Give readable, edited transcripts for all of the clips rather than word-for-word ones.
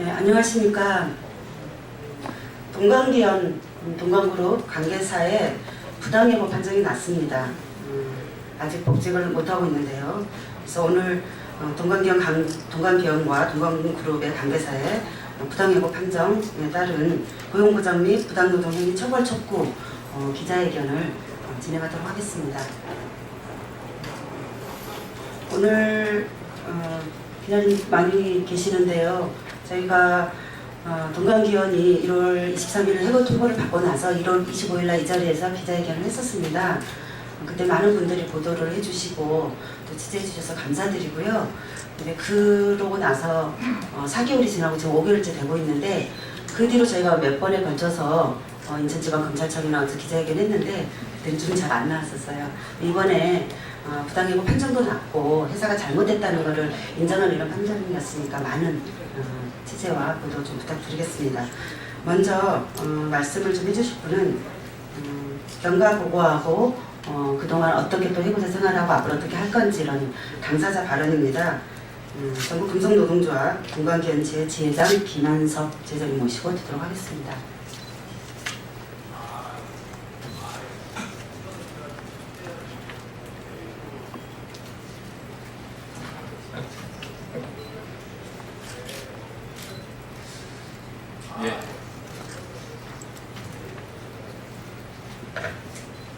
네, 안녕하십니까. 동광기현 동광그룹 관계사에 부당해고 판정이 났습니다. 아직 복직을 못하고 있는데요. 그래서 오늘 동광기현과 동광그룹의 관계사에 부당해고 판정에 따른 고용보장 및 부당노동행위 처벌 촉구 기자회견을 진행하도록 하겠습니다. 오늘 기자님 많이 계시는데요. 저희가 동광기현이 1월 23일 해고 통보를 받고 나서 1월 25일날 이 자리에서 기자회견을 했었습니다. 그때 많은 분들이 보도를 해주시고 또 취재해 주셔서 감사드리고요. 근데 그러고 나서 4개월이 지나고 지금 5개월째 되고 있는데 그 뒤로 저희가 몇 번에 걸쳐서 인천지방검찰청에 나와서 기자회견 했는데 그때는 좀 잘 안 나왔었어요. 이번에 부당해고 판정도 났고 회사가 잘못했다는 것을 인정하는 이런 판정이었으니까 많은 취재와 보도 좀 부탁드리겠습니다. 먼저 말씀을 좀 해주실 분은 경과 보고하고 그동안 어떻게 또 해고자 생활하고 앞으로 어떻게 할 건지 이런 당사자 발언입니다. 전국 금속노동조합 동광기현 지회장 김한석 지회장님 모시고 듣도록 하겠습니다.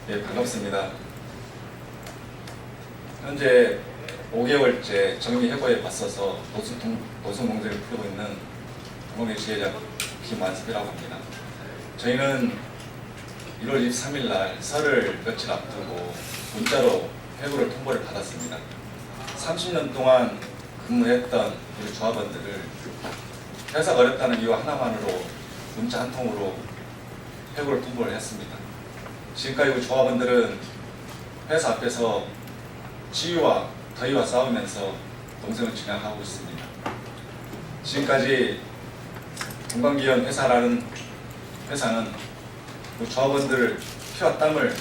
예, 반갑습니다. 현재 5개월째 정리해고에 맞서서 노동공정을 풀고 있는 동광기현 지회장 김완섭이라고 합니다. 저희는 1월 23일 날 설을 며칠 앞두고 문자로 해고를 통보를 받았습니다. 30년 동안 근무했던 우리 조합원들을 회사가 어렵다는 이유 하나만으로 문자 한 통으로 해고를 통보를 했습니다. 지금까지 우리 조합원들은 회사 앞에서 지위와 더위와 싸우면서 농생을 진행하고 있습니다. 지금까지 동광기현 회사라는 회사는 우리 조합원들 피와 땀을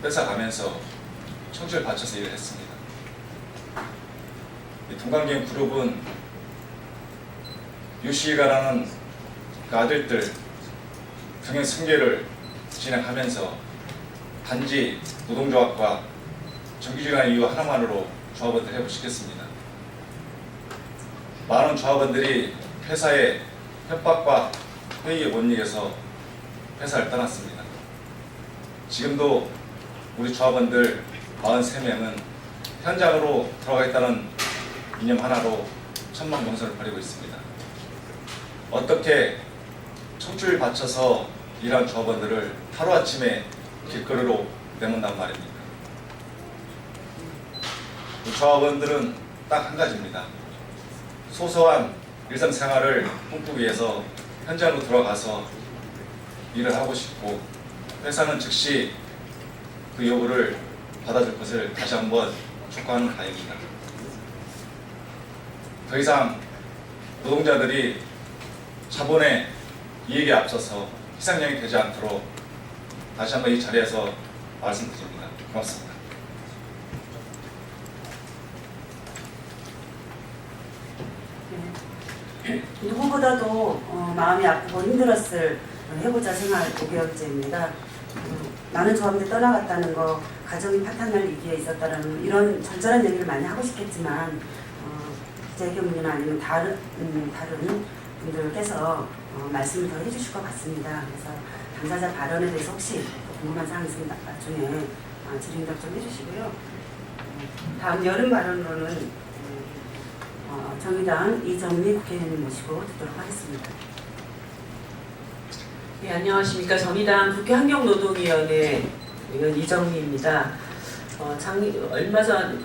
뺏어가면서 청춘을 바쳐서 일을 했습니다. 이 동광기현 그룹은 유시가라는 그 아들들 경영 승계를 진행하면서 단지 노동조합과 정규직이라는 이유 하나만으로 조합원들 해고시켰습니다. 많은 조합원들이 회사의 협박과 회의에 못 이겨서 회사를 떠났습니다. 지금도 우리 조합원들 43명은 현장으로 돌아가겠다는 이념 하나로 천망병선을 벌이고 있습니다. 어떻게 청춘을 바쳐서 일한 조합원들을 하루아침에 길거리로 내몬단 말입니까? 조합원들은 딱 한 가지입니다. 소소한 일상생활을 꿈꾸기 위해서 현장으로 들어가서 일을 하고 싶고 회사는 즉시 그 요구를 받아줄 것을 다시 한번 촉구하는 바입니다. 더 이상 노동자들이 자본의 이익에 앞서서 희생양이 되지 않도록 다시 한번 이 자리에서 말씀드립니다. 고맙습니다. 누구보다도 마음이 아프고 힘들었을 해고자 생활 5개월째입니다. 많은 조합원들이 떠나갔다는 거, 가정이 파탄날 위기에 있었다는 이런 절절한 얘기를 많이 하고 싶겠지만 기자회견문이나 아니면 다른 분들께서 말씀을 더 해주실 것 같습니다. 그래서 당사자 발언에 대해서 혹시 궁금한 사항이 있으면 나중에 질의응답 좀 해주시고요. 다음 여름 발언으로는 정의당 이정미 국회의원님 모시고 듣도록 하겠습니다. 네, 안녕하십니까. 정의당 국회환경노동위원회 의원 이정미입니다. 얼마 전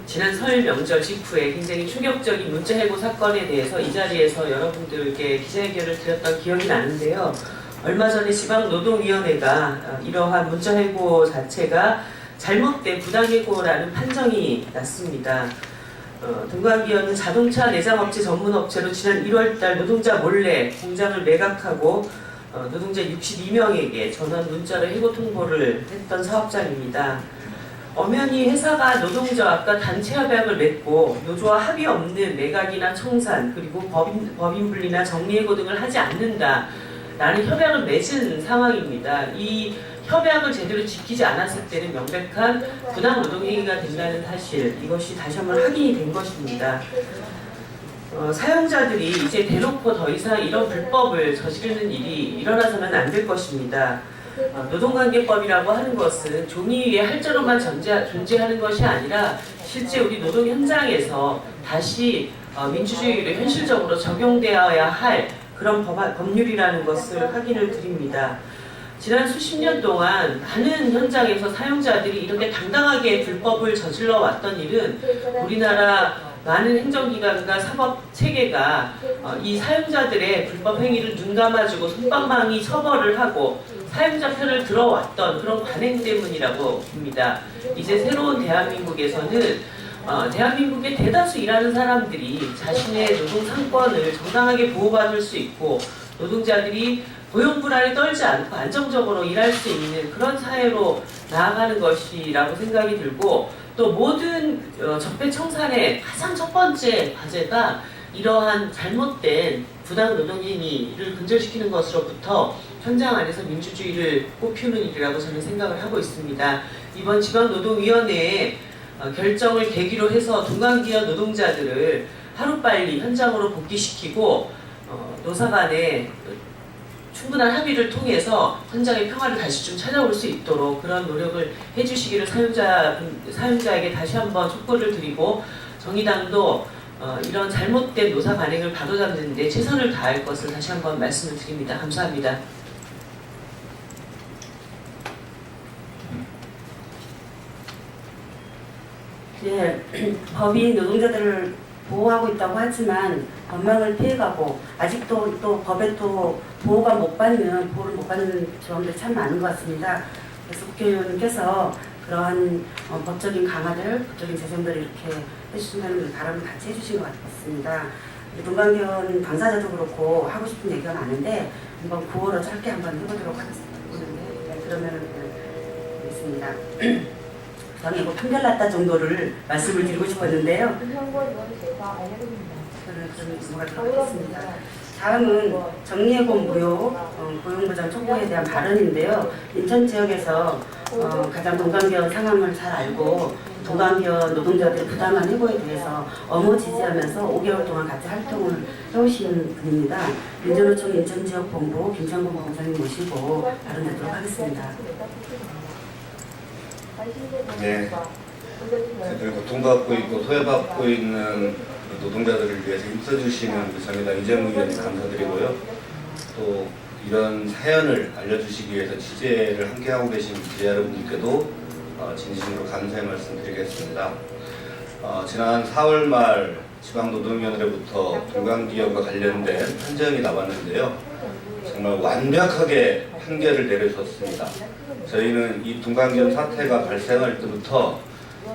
지난 설 명절 직후에 굉장히 충격적인 문자 해고 사건에 대해서 이 자리에서 여러분들께 기자회견을 드렸던 기억이 나는데요. 얼마 전에 지방노동위원회가 이러한 문자 해고 자체가 잘못된 부당해고라는 판정이 났습니다. 동광기현은 자동차 내장업체 전문업체로 지난 1월달 노동자 몰래 공장을 매각하고 노동자 62명에게 전원 문자로 해고 통보를 했던 사업장입니다. 엄연히 회사가 노동자와 단체 협약을 맺고 노조와 합의 없는 매각이나 청산 그리고 법인 분리나 정리해고 등을 하지 않는다라는 협약을 맺은 상황입니다. 이 협약을 제대로 지키지 않았을 때는 명백한 부당 노동행위가 된다는 사실, 이것이 다시 한번 확인이 된 것입니다. 사용자들이 이제 대놓고 더 이상 이런 불법을 저지르는 일이 일어나서는 안 될 것입니다. 노동관계법이라고 하는 것은 종이 위에 할자로만 존재하는 것이 아니라 실제 우리 노동 현장에서 다시 민주주의를 현실적으로 적용되어야 할 그런 법률이라는 것을 확인을 드립니다. 지난 수십 년 동안 많은 현장에서 사용자들이 이렇게 당당하게 불법을 저질러 왔던 일은 우리나라 많은 행정기관과 사법체계가 이 사용자들의 불법 행위를 눈감아주고 솜방망이 처벌을 하고 사용자 편을 들어왔던 그런 관행 때문이라고 봅니다. 이제 새로운 대한민국에서는 대한민국의 대다수 일하는 사람들이 자신의 노동 상권을 정당하게 보호받을 수 있고 노동자들이 고용 불안에 떨지 않고 안정적으로 일할 수 있는 그런 사회로 나아가는 것이라고 생각이 들고, 또 모든 적폐 청산의 가장 첫 번째 과제가 이러한 잘못된 부당 노동행위를 근절시키는 것으로부터 현장 안에서 민주주의를 꽃피우는 일이라고 저는 생각을 하고 있습니다. 이번 지방노동위원회의 결정을 계기로 해서 동강기업 노동자들을 하루빨리 현장으로 복귀시키고 노사 간에 충분한 합의를 통해서 현장의 평화를 다시 좀 찾아올 수 있도록 그런 노력을 해주시기를 사용자에게 다시 한번 촉구를 드리고, 정의당도 이런 잘못된 노사 관행을 바로잡는 데 최선을 다할 것을 다시 한번 말씀을 드립니다. 감사합니다. 네, 법이 노동자들을 보호하고 있다고 하지만 법망을 피해가고 아직도 또 법에 또 보호를 못 받는 조항들이 참 많은 것 같습니다. 그래서 국회의원님께서 그러한 법적인 강화들, 법적인 제정들을 이렇게 해주신다는 바람을 같이 해주신 것 같습니다. 동강기원 당사자도 그렇고 하고 싶은 얘기가 많은데 한번 9월로 짧게 한번 해보도록 하겠습니다. 네, 그러면 되겠습니다. 그다음에 이거 판결 났다 정도를 말씀을 드리고 싶었는데요. 그러면 넘어가도록 하겠습니다. 다음은 정리해고 무효 고용보장 촉구에 대한 발언인데요. 인천 지역에서 가장 동강기원 상황을 잘 알고 동강기원 노동자들의 부당한 해고에 대해서 엄호 지지하면서 5개월 동안 같이 활동을 해오신 분입니다. 민주노총 인천지역본부 김창곤 본부장님 모시고 발언 듣도록 하겠습니다. 네, 저희들 고통받고 있고 소외받고 있는 노동자들을 위해서 힘써주시는 우리 정의당 이재명 의원님 감사드리고요. 또 이런 사연을 알려주시기 위해서 취재를 함께하고 계신 기자 여러분들께도 진심으로 감사의 말씀드리겠습니다. 지난 4월 말 지방노동위원회로부터 동강기업과 관련된 판정이 나왔는데요. 정말 완벽하게 판결을 내려줬습니다. 저희는 이 동강기업 사태가 발생할 때부터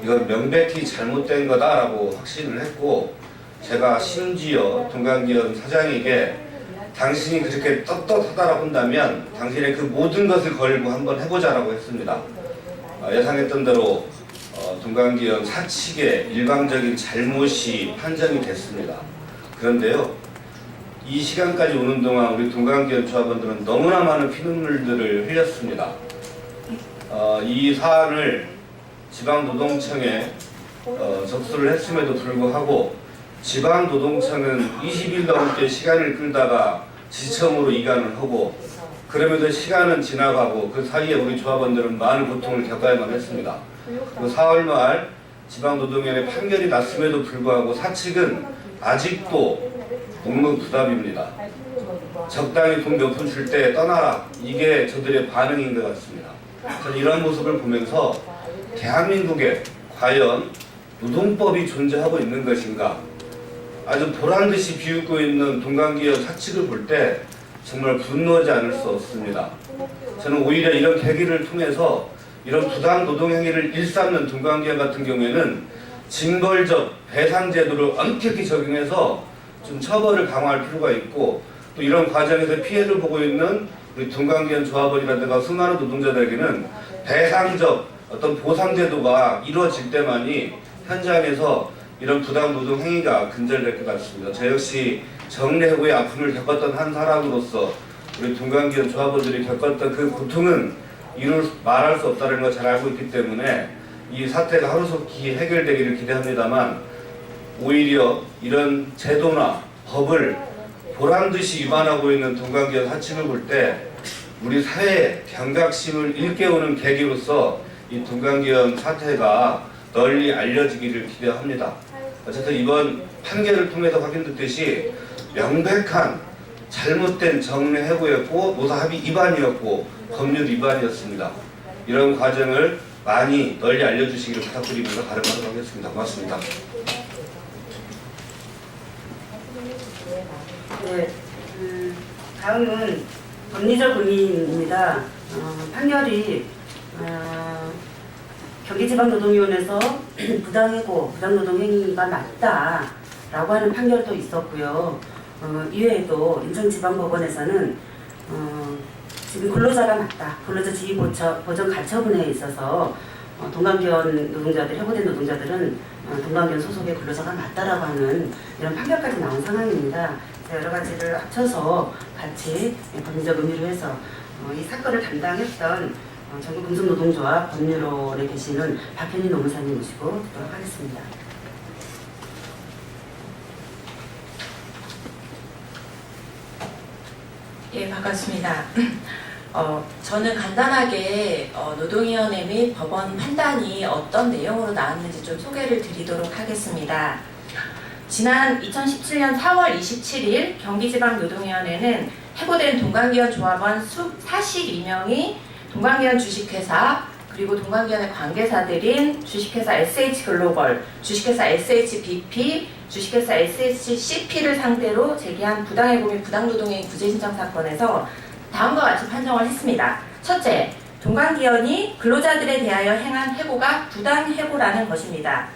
이건 명백히 잘못된 거다라고 확신을 했고, 제가 심지어 동강기업 사장에게 당신이 그렇게 떳떳하다라고 한다면 당신의 그 모든 것을 걸고 한번 해보자라고 했습니다. 예상했던 대로 동강기업 사측의 일방적인 잘못이 판정이 됐습니다. 그런데요, 이 시간까지 오는 동안 우리 동강기업 조합원들은 너무나 많은 피눈물들을 흘렸습니다. 이 사안을 지방노동청에 접수를 했음에도 불구하고 지방노동청은 20일 넘게 시간을 끌다가 지청으로 이관을 하고, 그럼에도 시간은 지나가고 그 사이에 우리 조합원들은 많은 고통을 겪어야만 했습니다. 그 4월 말 지방노동위원회 판결이 났음에도 불구하고 사측은 아직도 묵묵부답입니다. 적당히 돈 몇 푼 줄 때 떠나라, 이게 저들의 반응인 것 같습니다. 저는 이런 모습을 보면서 대한민국에 과연 노동법이 존재하고 있는 것인가, 아주 보란듯이 비웃고 있는 동강기업 사측을 볼 때 정말 분노하지 않을 수 없습니다. 저는 오히려 이런 계기를 통해서 이런 부당 노동행위를 일삼는 동강기업 같은 경우에는 징벌적 배상제도를 엄격히 적용해서 좀 처벌을 강화할 필요가 있고, 또 이런 과정에서 피해를 보고 있는 우리 동강기업 조합원이라든가 수많은 노동자들에게는 배상적 어떤 보상 제도가 이루어질 때만이 현장에서 이런 부당 노동 행위가 근절될 것 같습니다. 저 역시 정례해고의 아픔을 겪었던 한 사람으로서 우리 동관기원 조합원들이 겪었던 그 고통은 말할 수 없다는 걸 잘 알고 있기 때문에 이 사태가 하루속히 해결되기를 기대합니다만, 오히려 이런 제도나 법을 보란듯이 위반하고 있는 동관기원 하층을 볼 때 우리 사회의 경각심을 일깨우는 계기로서 이 동관기원 사태가 널리 알려지기를 기대합니다. 어쨌든 이번 판결을 통해서 확인됐듯이 명백한 잘못된 정례해고였고 노사합의 위반이었고 법률 위반이었습니다. 이런 과정을 많이 널리 알려주시기를 부탁드리면서 발언하도록 하겠습니다. 고맙습니다. 네, 다음은 법리적 의미입니다. 판결이 경기지방노동위원회에서 부당해고, 부당노동행위가 맞다라고 하는 판결도 있었고요. 이외에도 인천지방법원에서는 지금 근로자가 맞다, 근로자 지위 보전 가처분에 있어서 동관기원 노동자들, 해고된 노동자들은 동관기원 소속의 근로자가 맞다라고 하는 이런 판결까지 나온 상황입니다. 여러 가지를 합쳐서 같이 법리적 의미로 해서 이 사건을 담당했던 전국금속노동조합 법률원에 계시는 박현희 노무사님 모시고 듣도록 하겠습니다. 예, 반갑습니다. 저는 간단하게 노동위원회 및 법원 판단이 어떤 내용으로 나왔는지 좀 소개를 드리도록 하겠습니다. 지난 2017년 4월 27일 경기지방노동위원회는 해고된 동관기원 조합원 42명이 동관기원 주식회사 그리고 동관기원의 관계사들인 주식회사 SH글로벌, 주식회사 SHBP, 주식회사 SHCP를 상대로 제기한 부당해고 및 부당노동행위 구제신청 사건에서 다음과 같이 판정을 했습니다. 첫째, 동관기원이 근로자들에 대하여 행한 해고가 부당해고라는 것입니다.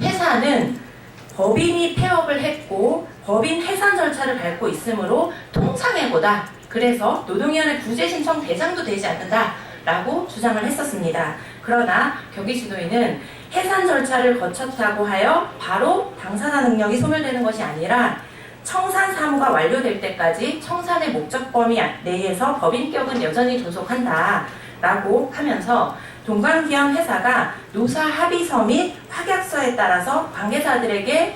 회사는 법인이 폐업을 했고 법인 해산 절차를 밟고 있으므로 통상해고다. 그래서 노동위원회 구제신청 대상도 되지 않는다 라고 주장을 했었습니다. 그러나 경기지도위는 해산 절차를 거쳤다고 하여 바로 당사자 능력이 소멸되는 것이 아니라 청산 사무가 완료될 때까지 청산의 목적 범위 내에서 법인격은 여전히 존속한다 라고 하면서 동관기원 회사가 노사 합의서 및 확약서에 따라서 관계사들에게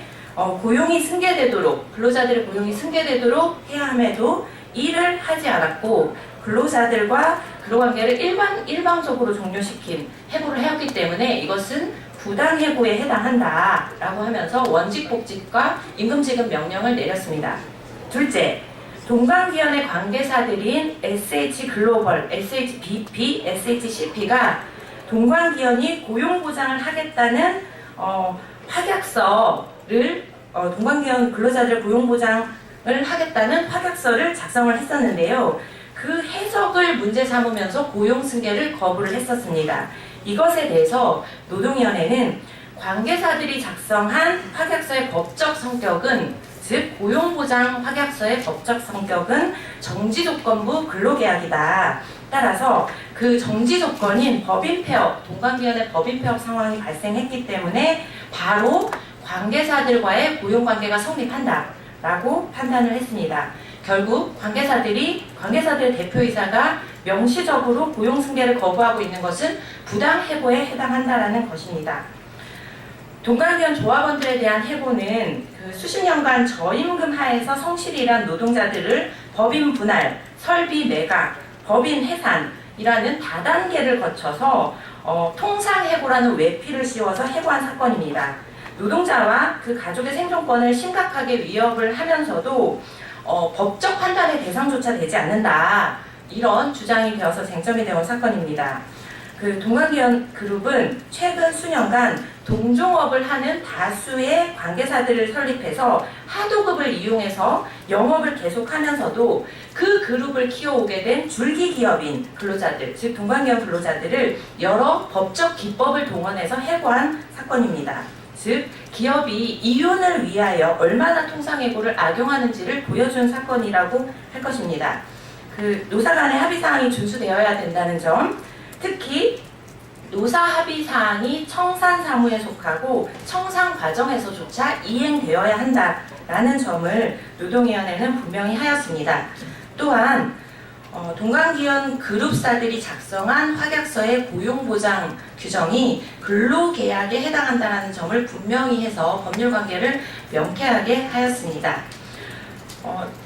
고용이 승계되도록, 근로자들의 고용이 승계되도록 해야 함에도 이를 하지 않았고 근로자들과 근로관계를 일방적으로 종료시킨 해고를 해왔기 때문에 이것은 부당해고에 해당한다라고 하면서 원직복직과 임금지급 명령을 내렸습니다. 둘째, 동관기원의 관계사들인 SH글로벌, SHBP, SHCP가 동관기원이 고용보장을 하겠다는 확약서를 동관기원 근로자들 고용보장을 하겠다는 확약서를 작성을 했었는데요. 그 해석을 문제 삼으면서 고용승계를 거부를 했었습니다. 이것에 대해서 노동위원회는 관계사들이 작성한 확약서의 법적 성격은, 즉 고용보장 확약서의 법적 성격은 정지조건부 근로계약이다. 따라서 그 정지조건인 법인폐업, 동관기원의 법인폐업 상황이 발생했기 때문에 바로 관계사들과의 고용관계가 성립한다 라고 판단을 했습니다. 결국 관계사들의 대표이사가 명시적으로 고용승계를 거부하고 있는 것은 부당해고에 해당한다라는 것입니다. 동관기원 조합원들에 대한 해고는 그 수십 년간 저임금 하에서 성실히 일한 노동자들을 법인 분할, 설비 매각, 법인 해산이라는 다단계를 거쳐서 통상해고라는 외피를 씌워서 해고한 사건입니다. 노동자와 그 가족의 생존권을 심각하게 위협을 하면서도 법적 판단의 대상조차 되지 않는다. 이런 주장이 되어서 쟁점이 되어 온 사건입니다. 그 동관기원 그룹은 최근 수년간 동종업을 하는 다수의 관계사들을 설립해서 하도급을 이용해서 영업을 계속하면서도 그 그룹을 키워오게 된 줄기기업인 근로자들, 즉 동관기원 근로자들을 여러 법적 기법을 동원해서 해고한 사건입니다. 즉 기업이 이윤을 위하여 얼마나 통상해고를 악용하는지를 보여준 사건이라고 할 것입니다. 그 노사 간의 합의사항이 준수되어야 된다는 점, 특히 노사 합의 사항이 청산 사무에 속하고 청산 과정에서조차 이행되어야 한다라는 점을 노동위원회는 분명히 하였습니다. 또한 동강기원 그룹사들이 작성한 확약서의 고용보장 규정이 근로계약에 해당한다는 점을 분명히 해서 법률관계를 명쾌하게 하였습니다.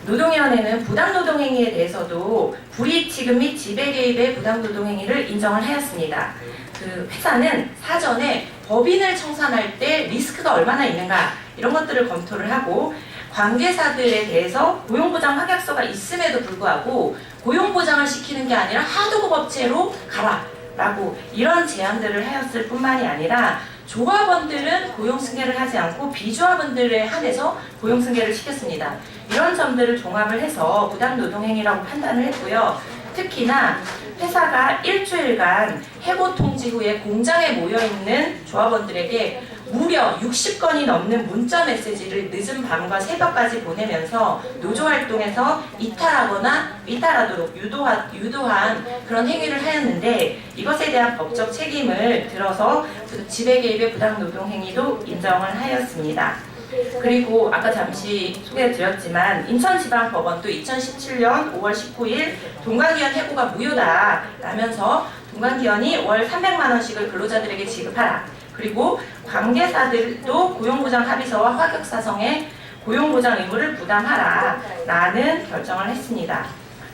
노동위원회는 부당노동행위에 대해서도 불이익취급 및 지배개입의 부당노동행위를 인정을 하였습니다. 그 회사는 사전에 법인을 청산할 때 리스크가 얼마나 있는가 이런 것들을 검토를 하고 관계사들에 대해서 고용보장 확약서가 있음에도 불구하고 고용보장을 시키는 게 아니라 하도급 업체로 가라 라고 이런 제안들을 하였을 뿐만이 아니라 조합원들은 고용승계를 하지 않고 비조합원들에 한해서 고용승계를 시켰습니다. 이런 점들을 종합을 해서 부당노동행위라고 판단을 했고요. 특히나 회사가 일주일간 해고 통지 후에 공장에 모여있는 조합원들에게 무려 60건이 넘는 문자 메시지를 늦은 밤과 새벽까지 보내면서 노조활동에서 이탈하거나 위탈하도록 유도한 그런 행위를 하였는데 이것에 대한 법적 책임을 들어서 지배개입의 부당노동행위도 인정을 하였습니다. 그리고 아까 잠시 소개해드렸지만 인천지방법원도 2017년 5월 19일 동강기원 해고가 무효다라면서 동강기원이 월 300만 원씩을 근로자들에게 지급하라. 그리고 관계사들도 고용보장 합의서와 확약사성의 고용보장 의무를 부담하라 라는 결정을 했습니다.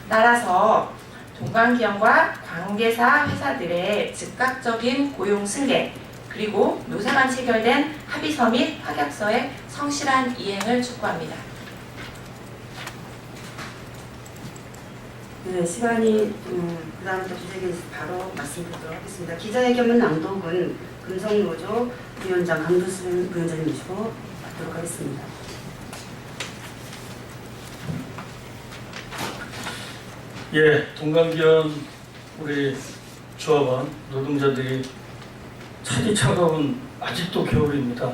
따라서 동강기원과 관계사 회사들의 즉각적인 고용 승계 그리고 노사 간 체결된 합의서 및 확약서의 성실한 이행을 촉구합니다. 네, 시간이 그 다음부터 주제에 바로 말씀드리도록 하겠습니다. 기자회견문 낭독은 금성노조 부위원장 강두순 부위원장님이시고 받도록 하겠습니다. 예, 동강기원 우리 조합원 노동자들이 차디차가운 아직도 겨울입니다.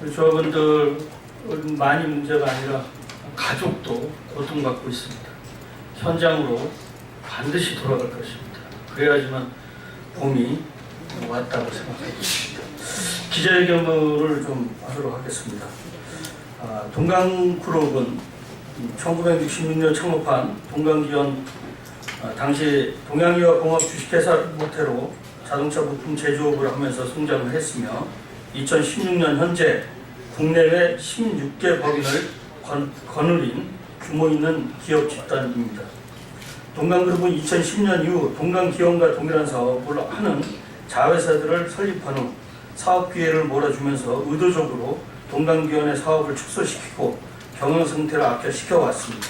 우리 조합원들은 많이 문제가 아니라 가족도 고통받고 있습니다. 현장으로 반드시 돌아갈 것입니다. 그래야지만 봄이 왔다고 생각하고 있습니다. 기자회견을 좀 하도록 하겠습니다. 동강그룹은 1966년 창업한 동강기원 당시 동양유화 공업 주식회사 모태로 자동차 부품 제조업을 하면서 성장을 했으며 2016년 현재 국내외 16개 법인을 거느린 규모 있는 기업 집단입니다. 동강그룹은 2010년 이후 동강기원과 동일한 사업을 하는 자회사들을 설립한 후 사업 기회를 몰아주면서 의도적으로 동강기원의 사업을 축소시키고 경영 상태를 악화시켜왔습니다.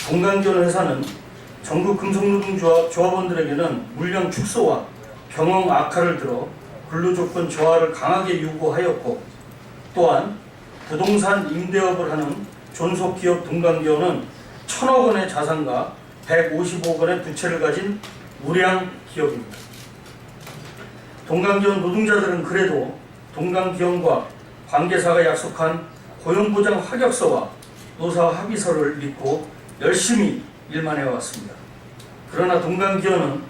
동강기원 회사는 전국 금속노동조합 조합원들에게는 물량 축소와 경영 악화를 들어 근로조건 저하를 강하게 요구하였고 또한 부동산 임대업을 하는 존속기업 동강기원은 1,000억 원의 자산과 150억 원의 부채를 가진 무량 기업입니다. 동강기원 노동자들은 그래도 동강기원과 관계사가 약속한 고용보장 확약서와 노사 합의서를 믿고 열심히 일만 해왔습니다. 그러나 동강기원은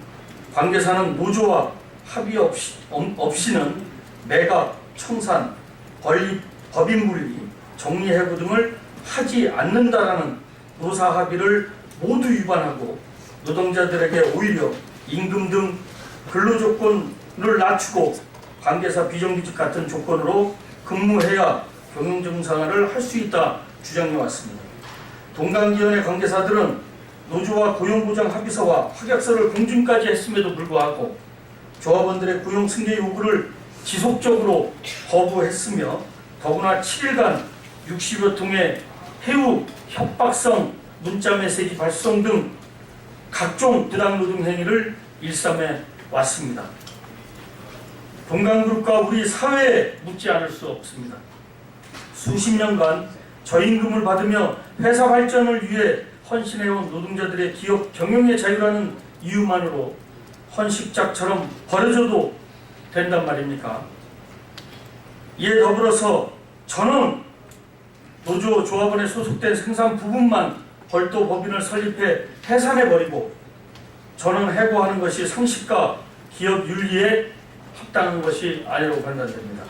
관계사는 노조와 합의 없이는 매각, 청산, 법인분리, 정리해고 등을 하지 않는다라는 노사 합의를 모두 위반하고 노동자들에게 오히려 임금 등 근로조건을 낮추고 관계사 비정규직 같은 조건으로 근무해야 경영정상화를 할 수 있다 주장해왔습니다. 동강기원의 관계사들은 노조와 고용보장 합의서와 확약서를 공증까지 했음에도 불구하고 조합원들의 고용 승계 요구를 지속적으로 거부했으며 더구나 7일간 60여 통의 해우 협박성 문자메시지 발송 등 각종 부당노동 행위를 일삼해 왔습니다. 동강그룹과 우리 사회에 묻지 않을 수 없습니다. 수십 년간 저임금을 받으며 회사 발전을 위해 헌신해온 노동자들의 기업 경영의 자유라는 이유만으로 헌식작처럼 버려져도 된단 말입니까? 이에 더불어서 저는 노조 조합원에 소속된 생산 부분만 별도 법인을 설립해 해산해버리고 저는 해고하는 것이 상식과 기업 윤리에 합당한 것이 아니라고 판단됩니다.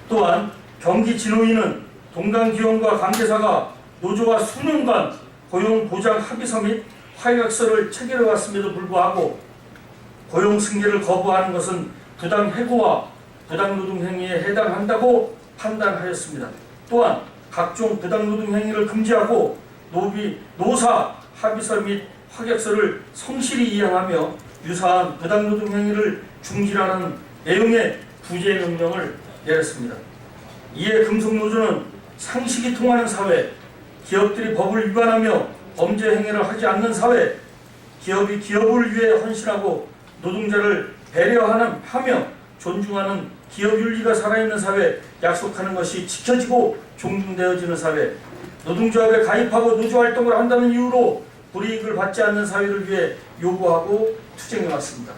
또한 경기진흥위는 동강기업과 관계사가 노조와 수년간 고용보장 합의서 및 화해각서를 체결해왔음에도 불구하고 고용 승계를 거부하는 것은 부당 해고와 부당 노동 행위에 해당한다고 판단하였습니다. 또한 각종 부당 노동 행위를 금지하고 노사 합의서 및 확약서를 성실히 이행하며 유사한 부당 노동 행위를 중지하는 내용의 구제 명령을 내렸습니다. 이에 금속노조는 상식이 통하는 사회, 기업들이 법을 위반하며 범죄 행위를 하지 않는 사회, 기업이 기업을 위해 헌신하고 노동자를 배려하며 존중하는 기업 윤리가 살아있는 사회, 약속하는 것이 지켜지고 존중되어지는 사회, 노동조합에 가입하고 노조활동을 한다는 이유로 불이익을 받지 않는 사회를 위해 요구하고 투쟁해왔습니다.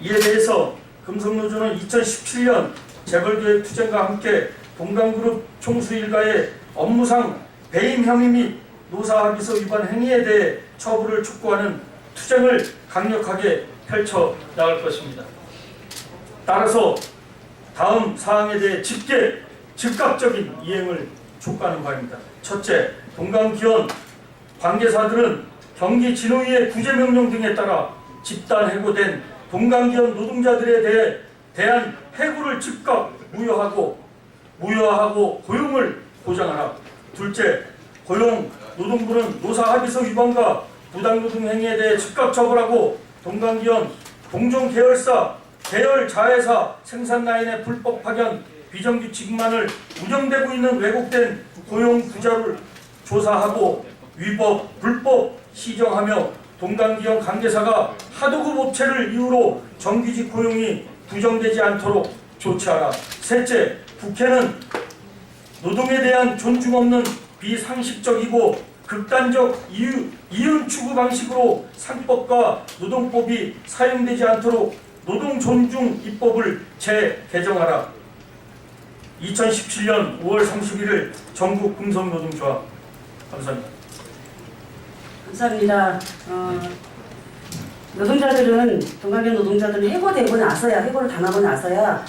이에 대해서 금속노조는 2017년 재벌개혁 투쟁과 함께 동강그룹 총수 일가의 업무상 배임 혐의 및 노사합의서 위반 행위에 대해 처벌을 촉구하는 투쟁을 강력하게 펼쳐 나갈 것입니다. 따라서 다음 사항에 대해 즉각적인 이행을 촉구하는 바입니다. 첫째, 동강기원 관계사들은 경기진흥위의 구제명령 등에 따라 집단 해고된 동강기원 노동자들에 대한 해고를 즉각 무효하고 고용을 보장하라. 둘째, 고용노동부는 노사합의서 위반과 부당노동 행위에 대해 즉각 처벌하고 동강기원 공정계열사, 계열자회사 생산라인의 불법 파견, 비정규직만을 운영되고 있는 왜곡된 고용부자를 조사하고 위법, 불법 시정하며 동강기원 관계사가 하도급 업체를 이유로 정규직 고용이 부정되지 않도록 조치하라. 셋째, 국회는 노동에 대한 존중 없는 비상식적이고 극단적 이윤 추구 방식으로 상법과 노동법이 사용되지 않도록 노동존중 입법을 재개정하라. 2017년 5월 31일 전국 금속노동조합. 감사합니다. 감사합니다. 노동자들은 동강기원 노동자들은 해고를 당하고 나서야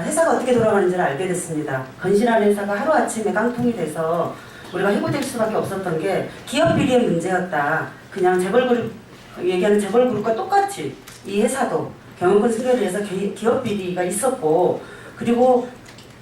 회사가 어떻게 돌아가는지를 알게 됐습니다. 건실한 회사가 하루아침에 깡통이 돼서 우리가 해고될 수밖에 없었던 게 기업 비리의 문제였다. 그냥 얘기하는 재벌그룹과 똑같이 이 회사도 경영권 승계를 해서 기업 비리가 있었고, 그리고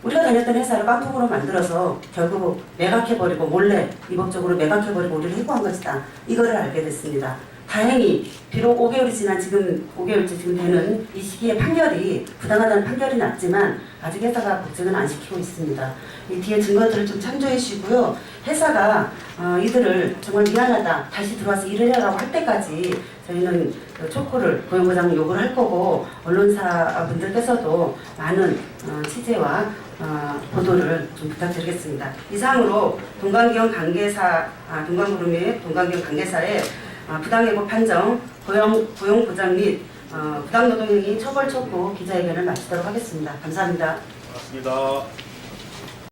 우리가 다녔던 회사를 깡통으로 만들어서 결국 매각해버리고 몰래 위법적으로 매각해버리고 우리를 해고한 것이다. 이거를 알게 됐습니다. 다행히 비록 5개월이 지난 지금 5개월째 지금 되는 이 시기에 판결이 부당하다는 판결이 났지만 아직 회사가 복직은 안 시키고 있습니다. 이 뒤에 증거들을 좀 참조해 주시고요. 회사가 이들을 정말 미안하다, 다시 들어와서 일을 해라고 할 때까지 저희는 촉구를, 고용보장 요구를 할 거고, 언론사분들께서도 많은 취재와 보도를 좀 부탁드리겠습니다. 이상으로 동강기원 관계사, 동강그룹 동강기원 관계사의 부당해고 판정, 고용보장 및 부당노동행위 처벌 촉구 기자회견을 마치도록 하겠습니다. 감사합니다. 고맙습니다.